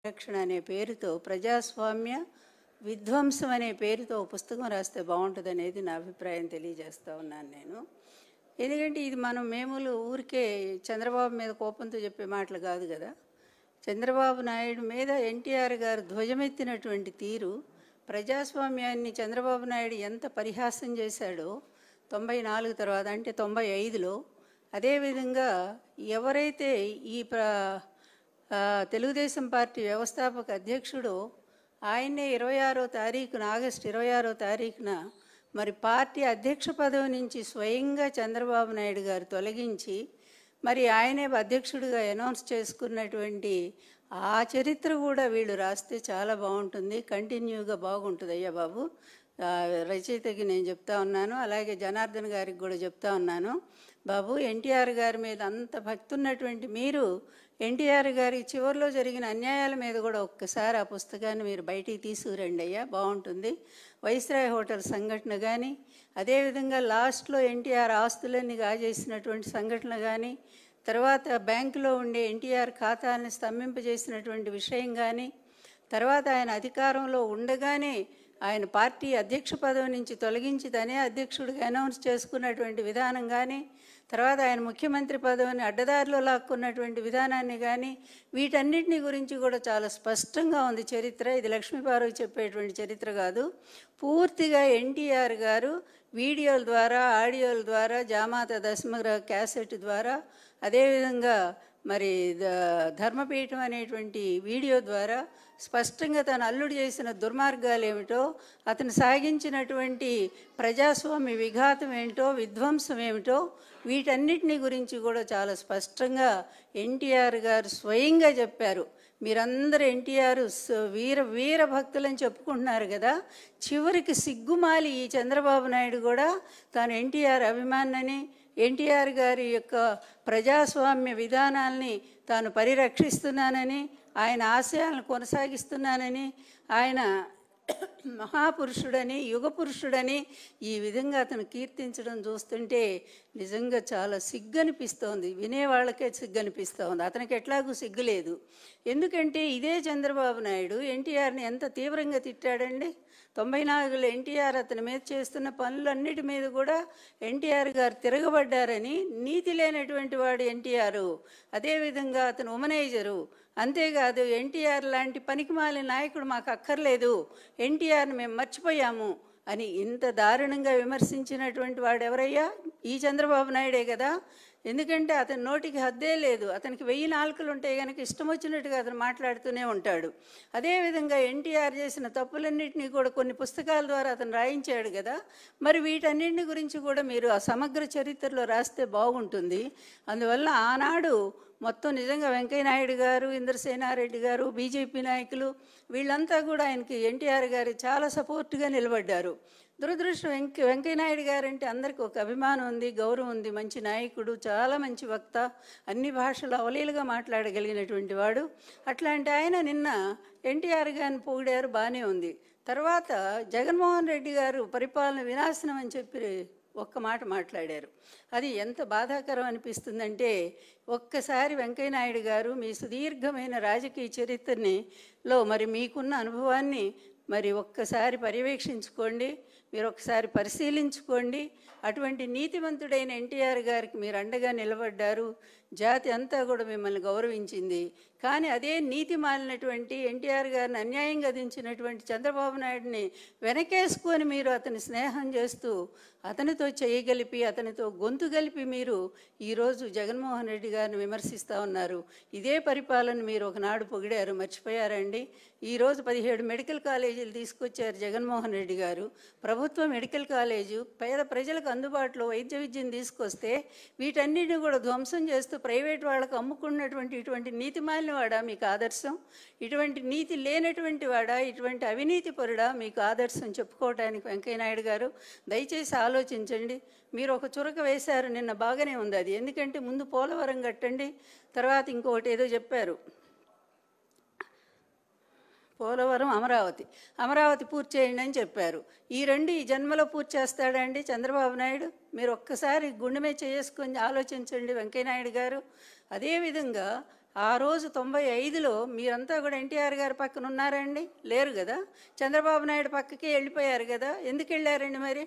రక్షణ అనే పేరుతో ప్రజాస్వామ్య విధ్వంసం అనే పేరుతో పుస్తకం రాస్తే బాగుంటుందనేది నా అభిప్రాయం తెలియజేస్తూ ఉన్నాను నేను. ఎందుకంటే ఇది మేము ఊరికే చంద్రబాబు మీద కోపంతో చెప్పే మాటలు కాదు కదా. చంద్రబాబు నాయుడు మీద ఎన్టీఆర్ గారు ధ్వజమెత్తినటువంటి తీరు, ప్రజాస్వామ్యాన్ని చంద్రబాబు నాయుడు ఎంత పరిహాసం చేశాడో 94 తర్వాత, అంటే 95లో, అదేవిధంగా ఎవరైతే ఈ తెలుగుదేశం పార్టీ వ్యవస్థాపక అధ్యక్షుడు ఆయన్నే 26వ తారీఖున, ఆగస్టు 26వ తారీఖున మరి పార్టీ అధ్యక్ష పదవి నుంచి స్వయంగా చంద్రబాబు నాయుడు గారు తొలగించి మరి ఆయనే అధ్యక్షుడిగా అనౌన్స్ చేసుకున్నటువంటి ఆ చరిత్ర కూడా వీళ్ళు రాస్తే చాలా బాగుంటుంది, కంటిన్యూగా బాగుంటుంది. అయ్యా బాబు, రచయితకి నేను చెప్తా ఉన్నాను, అలాగే జనార్దన్ గారికి కూడా చెప్తా ఉన్నాను. బాబు, ఎన్టీఆర్ గారి మీద అంత భక్తి ఉన్నటువంటి మీరు ఎన్టీఆర్ గారి చివరిలో జరిగిన అన్యాయాల మీద కూడా ఒక్కసారి ఆ పుస్తకాన్ని మీరు బయటికి తీసుకురండి అయ్యా, బాగుంటుంది. వైస్రాయ్ హోటల్ సంఘటన కానీ, అదేవిధంగా లాస్ట్లో ఎన్టీఆర్ ఆస్తులన్నీ కాజేసినటువంటి సంఘటన కానీ, తర్వాత బ్యాంకులో ఉండే ఎన్టీఆర్ ఖాతాన్ని స్తంభింపజేసినటువంటి విషయం కానీ, తర్వాత ఆయన అధికారంలో ఉండగానే ఆయన పార్టీ అధ్యక్ష పదవి నుంచి తొలగించి తనే అధ్యక్షుడిగా అనౌన్స్ చేసుకున్నటువంటి విధానం కానీ, తర్వాత ఆయన ముఖ్యమంత్రి పదవిని అడ్డదారిలో లాక్కున్నటువంటి విధానాన్ని కానీ, వీటన్నిటిని గురించి కూడా చాలా స్పష్టంగా ఉంది చరిత్ర. ఇది లక్ష్మీపార్వతి చెప్పేటువంటి చరిత్ర కాదు. పూర్తిగా ఎన్టీఆర్ గారు వీడియోల ద్వారా, ఆడియోల ద్వారా, జామాత దశమగ్రహ క్యాసెట్ ద్వారా, అదేవిధంగా మరి ధర్మపీఠం అనేటువంటి వీడియో ద్వారా స్పష్టంగా తను అల్లుడు చేసిన దుర్మార్గాలు ఏమిటో, అతను సాగించినటువంటి ప్రజాస్వామ్య విఘాతం ఏమిటో, విధ్వంసం ఏమిటో, వీటన్నిటిని గురించి కూడా చాలా స్పష్టంగా ఎన్టీఆర్ గారు స్వయంగా చెప్పారు. మీరందరూ ఎన్టీఆర్ వీర భక్తులని చెప్పుకుంటున్నారు కదా, చివరికి సిగ్గుమాలి ఈ చంద్రబాబు నాయుడు కూడా తాను ఎన్టీఆర్ అభిమానని, ఎన్టీఆర్ గారి యొక్క ప్రజాస్వామ్య విధానాల్ని తాను పరిరక్షిస్తున్నానని, ఆయన ఆశయాలను కొనసాగిస్తున్నానని, ఆయన మహాపురుషుడని, యుగపురుషుడని ఈ విధంగా అతను కీర్తించడం చూస్తుంటే నిజంగా చాలా సిగ్గనిపిస్తోంది. వినేవాళ్ళకే సిగ్గనిపిస్తోంది. అతనికి ఎట్లాగూ సిగ్గులేదు. ఎందుకంటే ఇదే చంద్రబాబు నాయుడు ఎన్టీఆర్ని ఎంత తీవ్రంగా తిట్టాడండి. 94లో ఎన్టీఆర్ అతని మీద చేస్తున్న పనులన్నిటి మీద కూడా ఎన్టీఆర్ గారు తిరగబడ్డారని, నీతి లేనటువంటి వాడు ఎన్టీఆర్, అదేవిధంగా అతను ఉమనైజరు, అంతేకాదు ఎన్టీఆర్ లాంటి పనికిమాలిన నాయకుడు మాకు అక్కర్లేదు, ఎన్టీఆర్ని మేము మర్చిపోయాము అని ఇంత దారుణంగా విమర్శించినటువంటి వాడు ఎవరయ్యా? ఈ చంద్రబాబు నాయుడే కదా. ఎందుకంటే అతని నోటికి హద్దే లేదు. అతనికి 1000 నాలుకలు ఉంటే కనుక ఇష్టం వచ్చినట్టుగా అతను మాట్లాడుతూనే ఉంటాడు. అదేవిధంగా ఎన్టీఆర్ చేసిన తప్పులన్నింటినీ కూడా కొన్ని పుస్తకాల ద్వారా అతను రాయించాడు కదా. మరి వీటన్నింటి గురించి కూడా మీరు ఆ సమగ్ర చరిత్రలో రాస్తే బాగుంటుంది. అందువల్ల ఆనాడు మొత్తం నిజంగా వెంకయ్యనాయుడు గారు, ఇంద్రసేనారెడ్డి గారు, బీజేపీ నాయకులు వీళ్ళంతా కూడా ఆయనకి, ఎన్టీఆర్ గారు చాలా సపోర్ట్గా నిలబడ్డారు. దురదృష్టం వెంకయ్యనాయుడు గారు అంటే అందరికీ ఒక అభిమానం ఉంది, గౌరవం ఉంది, మంచి నాయకుడు, చాలా మంచి వక్త, అన్ని భాషలు అవలీలుగా మాట్లాడగలిగినటువంటి వాడు. అట్లాంటి ఆయన నిన్న ఎన్టీఆర్ గారిని పొగిడారు, బాగానే ఉంది. తర్వాత జగన్మోహన్ రెడ్డి గారు పరిపాలన వినాశనం అని చెప్పి ఒక్క మాట మాట్లాడారు. అది ఎంత బాధాకరం అనిపిస్తుందంటే, ఒక్కసారి వెంకయ్యనాయుడు గారు మీ సుదీర్ఘమైన రాజకీయ చరిత్రలో మరి మీకున్న అనుభవాన్ని మరి ఒక్కసారి పర్యవేక్షించుకోండి, మీరు ఒకసారి పరిశీలించుకోండి. అటువంటి నీతివంతుడైన ఎన్టీఆర్ గారికి మీరు అండగా నిలబడ్డారు, జాతి అంతా కూడా మిమ్మల్ని గౌరవించింది. కానీ అదే నీతి మాలినటువంటి ఎన్టీఆర్ గారిని అన్యాయంగా దించినటువంటి చంద్రబాబు నాయుడిని వెనకేసుకొని మీరు అతని స్నేహం చేస్తూ అతనితో చేయగలిపి, అతనితో గొంతు కలిపి మీరు ఈరోజు జగన్మోహన్ రెడ్డి గారిని విమర్శిస్తూ ఉన్నారు. ఇదే పరిపాలన మీరు ఒకనాడు పొగిడారు, మర్చిపోయారండి. ఈరోజు 17 మెడికల్ కాలేజీలు తీసుకొచ్చారు జగన్మోహన్ రెడ్డి గారు. ప్రభుత్వ మెడికల్ కాలేజు పేద ప్రజలకు అందుబాటులో వైద్య విద్యను తీసుకొస్తే వీటన్నిటిని కూడా ధ్వంసం చేస్తూ ప్రైవేట్ వాళ్ళకు అమ్ముకున్నటువంటి ఇటువంటి నీతి మాలినవాడా మీకు ఆదర్శం? ఇటువంటి నీతి లేనటువంటి వాడా, ఇటువంటి అవినీతి పరుడా మీకు ఆదర్శం చెప్పుకోవడానికి? వెంకయ్యనాయుడు గారు దయచేసి ఆలోచించండి. మీరు ఒక చురక వేశారు నిన్న, బాగానే ఉంది అది. ఎందుకంటే ముందు పోలవరం కట్టండి, తర్వాత ఇంకొకటి ఏదో చెప్పారు, పోలవరం, అమరావతి పూర్తి చేయండి అని చెప్పారు. ఈ రెండు ఈ జన్మలో పూర్తి చేస్తాడండి చంద్రబాబు నాయుడు? మీరు ఒక్కసారి గుండె మీద చేసుకొని ఆలోచించండి వెంకయ్యనాయుడు గారు. అదేవిధంగా ఆ రోజు 95లో మీరంతా కూడా ఎన్టీఆర్ గారి పక్కన ఉన్నారండి? లేరు కదా. చంద్రబాబు నాయుడు పక్కకే వెళ్ళిపోయారు కదా. ఎందుకు వెళ్ళారండి మరి?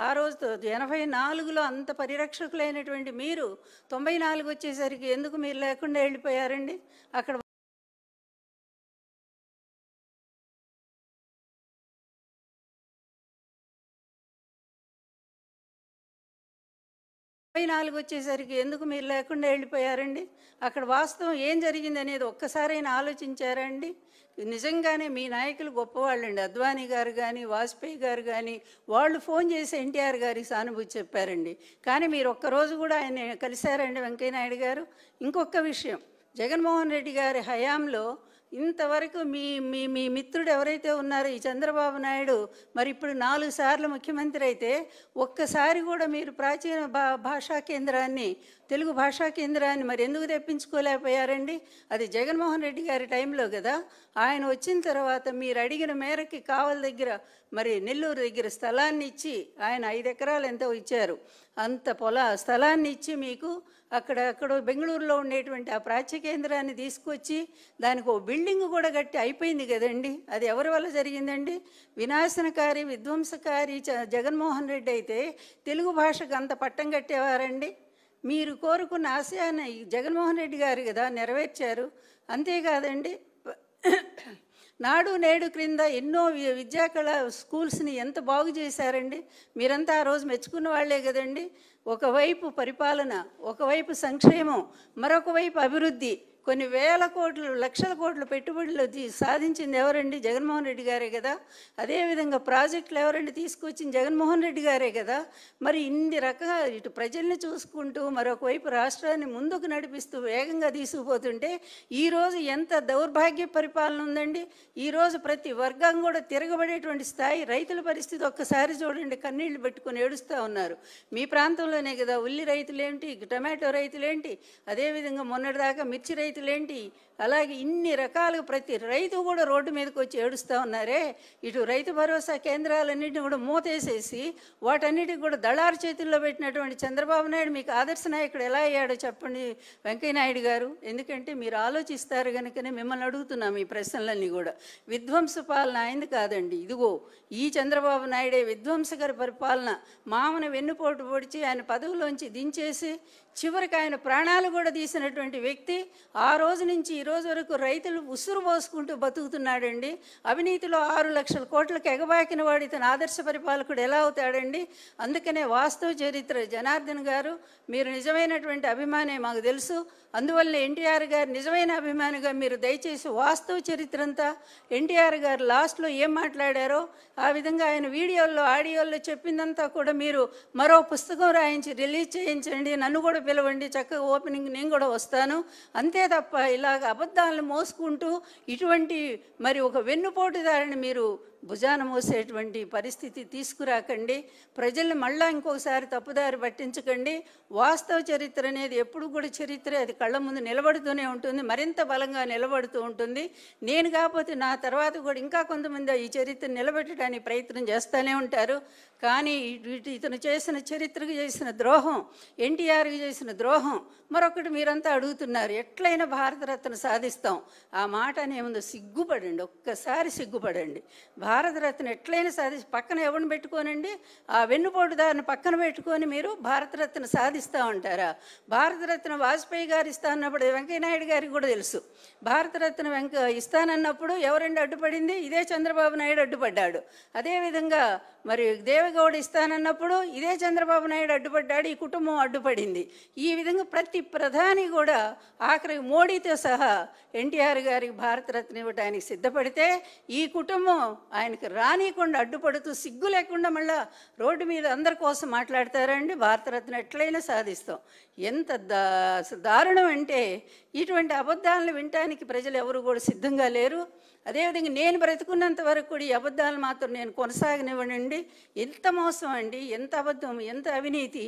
ఆ రోజు 84లో అంత పరిరక్షకులైనటువంటి మీరు 94 వచ్చేసరికి ఎందుకు మీరు లేకుండా వెళ్ళిపోయారండి? అక్కడ 94 వచ్చేసరికి ఎందుకు మీరు లేకుండా వెళ్ళిపోయారండి? అక్కడ వాస్తవం ఏం జరిగింది అనేది ఒక్కసారైనా ఆలోచించారండి? నిజంగానే మీ నాయకులు గొప్పవాళ్ళండి. అద్వానీ గారు కానీ, వాజ్పేయి గారు కానీ, వాళ్ళు ఫోన్ చేసి ఎన్టీఆర్ గారికి సానుభూతి చెప్పారండి. కానీ మీరు ఒక్కరోజు కూడా ఆయన కలిశారండి వెంకయ్యనాయుడు గారు? ఇంకొక విషయం, జగన్మోహన్ రెడ్డి గారి హయాంలో ఇంతవరకు మీ మీ మీ మిత్రుడు ఎవరైతే ఉన్నారో ఈ చంద్రబాబు నాయుడు, మరి ఇప్పుడు 4 సార్లు ముఖ్యమంత్రి అయితే ఒక్కసారి కూడా మీరు ప్రాచీన భాషా కేంద్రాన్ని, తెలుగు భాషా కేంద్రాన్ని మరి ఎందుకు తెప్పించుకోలేకపోయారండి? అది జగన్మోహన్ రెడ్డి గారి టైంలో కదా. ఆయన వచ్చిన తర్వాత మీరు అడిగిన మేరకి కావలి దగ్గర, మరి నెల్లూరు దగ్గర స్థలాన్ని ఇచ్చి, ఆయన 5 ఎకరాలు ఎంతో ఇచ్చారు, అంత స్థలాన్ని ఇచ్చి మీకు అక్కడ బెంగళూరులో ఉండేటువంటి ఆ ప్రాచ్య కేంద్రాన్ని తీసుకొచ్చి దానికి ఒక బిల్డింగ్ కూడా కట్టి అయిపోయింది కదండి. అది ఎవరి వల్ల జరిగిందండి? వినాశనకారి, విధ్వంసకారి జగన్మోహన్ రెడ్డి అయితే తెలుగు భాషకు అంత పట్టం కట్టేవారండి? మీరు కోరుకున్న ఆశయాన్ని జగన్మోహన్ రెడ్డి గారు కదా నెరవేర్చారు. అంతేకాదండి, నాడు నేడు క్రింద ఎన్నో విద్యాకళ స్కూల్స్ని ఎంత బాగు చేశారండి. మీరంతా ఆ రోజు మెచ్చుకున్న వాళ్లే కదండి. ఒకవైపు పరిపాలన, ఒకవైపు సంక్షేమం, మరొక వైపు అభివృద్ధి. కొన్ని వేల కోట్లు, లక్షల కోట్ల పెట్టుబడులు సాధించింది ఎవరండి? జగన్మోహన్ రెడ్డి గారే కదా. అదేవిధంగా ప్రాజెక్టులు ఎవరండి తీసుకొచ్చింది? జగన్మోహన్ రెడ్డి గారే కదా. మరి ఇన్ని రకాల ఇటు ప్రజల్ని చూసుకుంటూ మరొక వైపు రాష్ట్రాన్ని ముందుకు నడిపిస్తూ వేగంగా తీసుకుపోతుంటే ఈరోజు ఎంత దౌర్భాగ్య పరిపాలన ఉందండి. ఈరోజు ప్రతి వర్గం కూడా తిరగబడేటువంటి స్థాయి. రైతుల పరిస్థితి ఒక్కసారి చూడండి, కన్నీళ్లు పెట్టుకుని ఏడుస్తూ ఉన్నారు. మీ ప్రాంతంలోనే కదా. ఉల్లి రైతులేంటి, టమాటో రైతులేంటి, అదేవిధంగా మొన్నటిదాకా మిర్చి రైతులేంటి, అలాగే ఇన్ని రకాలుగా ప్రతి రైతు కూడా రోడ్డు మీదకి వచ్చి ఏడుస్తూ ఉన్నారే. ఇటు రైతు భరోసా కేంద్రాలన్నింటినీ కూడా మూతేసేసి వాటన్నిటికి కూడా దళారు చేతుల్లో పెట్టినటువంటి చంద్రబాబు నాయుడు మీకు ఆదర్శ నాయకుడు ఎలా అయ్యాడో చెప్పండి వెంకయ్యనాయుడు గారు. ఎందుకంటే మీరు ఆలోచిస్తారు కనుకనే మిమ్మల్ని అడుగుతున్నాం ఈ ప్రశ్నలన్నీ కూడా. విధ్వంస పాలన అయింది కాదండి. ఇదిగో ఈ చంద్రబాబు నాయుడే విధ్వంసకర పరిపాలన. మామను వెన్నుపోటు పొడిచి ఆయన పదవిలోంచి దించేసి చివరికి ఆయన ప్రాణాలు కూడా తీసినటువంటి వ్యక్తి ఆ రోజు నుంచి ఈ రోజు వరకు రైతులు ఉసురు పోసుకుంటూ బతుకుతున్నాడండి. అవినీతిలో 6 లక్షల కోట్లకు ఎగబాకిన వాడు ఇతను ఆదర్శ పరిపాలకుడు ఎలా అవుతాడండి? అందుకనే వాస్తవ చరిత్ర జనార్దన్ గారు, మీరు నిజమైనటువంటి అభిమానే మాకు తెలుసు. అందువల్ల ఎన్టీఆర్ గారు నిజమైన అభిమానిగా మీరు దయచేసి వాస్తవ చరిత్ర అంతా, ఎన్టీఆర్ గారు లాస్ట్లో ఏం మాట్లాడారో ఆ విధంగా ఆయన వీడియోల్లో, ఆడియోల్లో చెప్పిందంతా కూడా మీరు మరో పుస్తకం రాయించి రిలీజ్ చేయించండి. నన్ను కూడా పిలవండి, చక్కగా ఓపెనింగ్ నేను కూడా వస్తాను. అంతే తప్ప ఇలాగ అబద్ధాలను మోసుకుంటూ ఇటువంటి మరి ఒక వెన్నుపోటుదారిని మీరు భుజాన మోసేటువంటి పరిస్థితి తీసుకురాకండి. ప్రజల్ని మళ్ళా ఇంకొకసారి తప్పుదారి పట్టించకండి. వాస్తవ చరిత్ర అనేది ఎప్పుడు కూడా చరిత్ర, అది కళ్ళ ముందు నిలబడుతూనే ఉంటుంది, మరింత బలంగా నిలబడుతూ ఉంటుంది. నేను కాకపోతే నా తర్వాత కూడా ఇంకా కొంతమంది ఈ చరిత్ర నిలబెట్టడానికి ప్రయత్నం చేస్తూనే ఉంటారు. కానీ ఇతను చేసిన చరిత్రకు చేసిన ద్రోహం, ఎన్టీఆర్కి చేసిన ద్రోహం మరొకటి మీరంతా అడుగుతున్నారు, ఎట్లయినా భారతరత్న సాధిస్తాం. ఆ మాట అనేముందో సిగ్గుపడండి, ఒక్కసారి సిగ్గుపడండి. భారతరత్న ఎట్లయినా పక్కన ఎవరిని పెట్టుకోనండి, ఆ వెన్నుపోటుదారిని పక్కన పెట్టుకొని మీరు భారతరత్న సాధిస్తూ ఉంటారా? భారతరత్న వాజ్పేయి గారు ఇస్తా అన్నప్పుడు వెంకయ్యనాయుడు గారికి కూడా తెలుసు. భారతరత్న ఇస్తానన్నప్పుడు ఎవరండి అడ్డుపడింది? ఇదే చంద్రబాబు నాయుడు అడ్డుపడ్డాడు. అదేవిధంగా మరి దేవగౌడ ఇస్తానన్నప్పుడు ఇదే చంద్రబాబు నాయుడు అడ్డుపడ్డాడు, ఈ కుటుంబం అడ్డుపడింది. ఈ విధంగా ప్రతి ప్రధాని కూడా ఆఖరికి మోడీతో సహా ఎన్టీఆర్ గారికి భారతరత్న ఇవ్వడానికి సిద్ధపడితే ఈ కుటుంబం ఆయనకి రానియకుండా అడ్డుపడుతూ సిగ్గు లేకుండా మళ్ళా రోడ్డు మీద అందరి కోసం మాట్లాడతారండి. భారతరత్న ఎట్లయినా సాధిస్తాం. ఎంత దారుణం అంటే ఇటువంటి అబద్ధాలను వినటానికి ప్రజలు ఎవరు కూడా సిద్ధంగా లేరు. అదేవిధంగా నేను బ్రతుకున్నంత వరకు కూడా ఈ అబద్ధాలు మాత్రం నేను కొనసాగనివ్వనండి. ఎంత మోసం అండి, ఎంత అబద్ధం, ఎంత అవినీతి,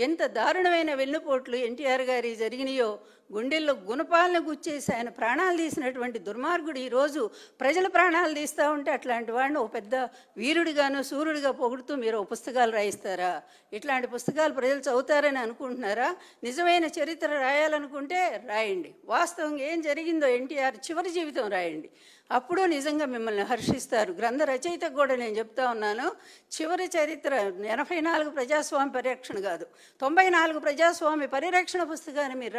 ఎంత దారుణమైన వెన్నుపోట్లు ఎన్టీఆర్ గారి జరిగినాయో. గుండెల్లో గుణపాలను గుచ్చేసి ఆయన ప్రాణాలు తీసినటువంటి దుర్మార్గుడు ఈరోజు ప్రజల ప్రాణాలు తీస్తూ ఉంటే అట్లాంటి వాడిని ఒక పెద్ద వీరుడిగాను సూర్యుడిగా పొగుడుతూ మీరు పుస్తకాలు రాయిస్తారా? ఇట్లాంటి పుస్తకాలు ప్రజలు చదువుతారని అనుకుంటున్నారా? నిజమైన చరిత్ర రాయాలనుకుంటే రాయండి. వాస్తవంగా ఏం జరిగిందో ఎన్టీఆర్ చివరి జీవితం రాయండి. అప్పుడు నిజంగా మిమ్మల్ని హర్షిస్తారు. గ్రంథ రచయితకు కూడా నేను చెప్తా ఉన్నాను, చివరి చరిత్ర 84 ప్రజాస్వామ్య పరిరక్షణ కాదు, 94 ప్రజాస్వామ్య పరిరక్షణ పుస్తకాన్ని మీరు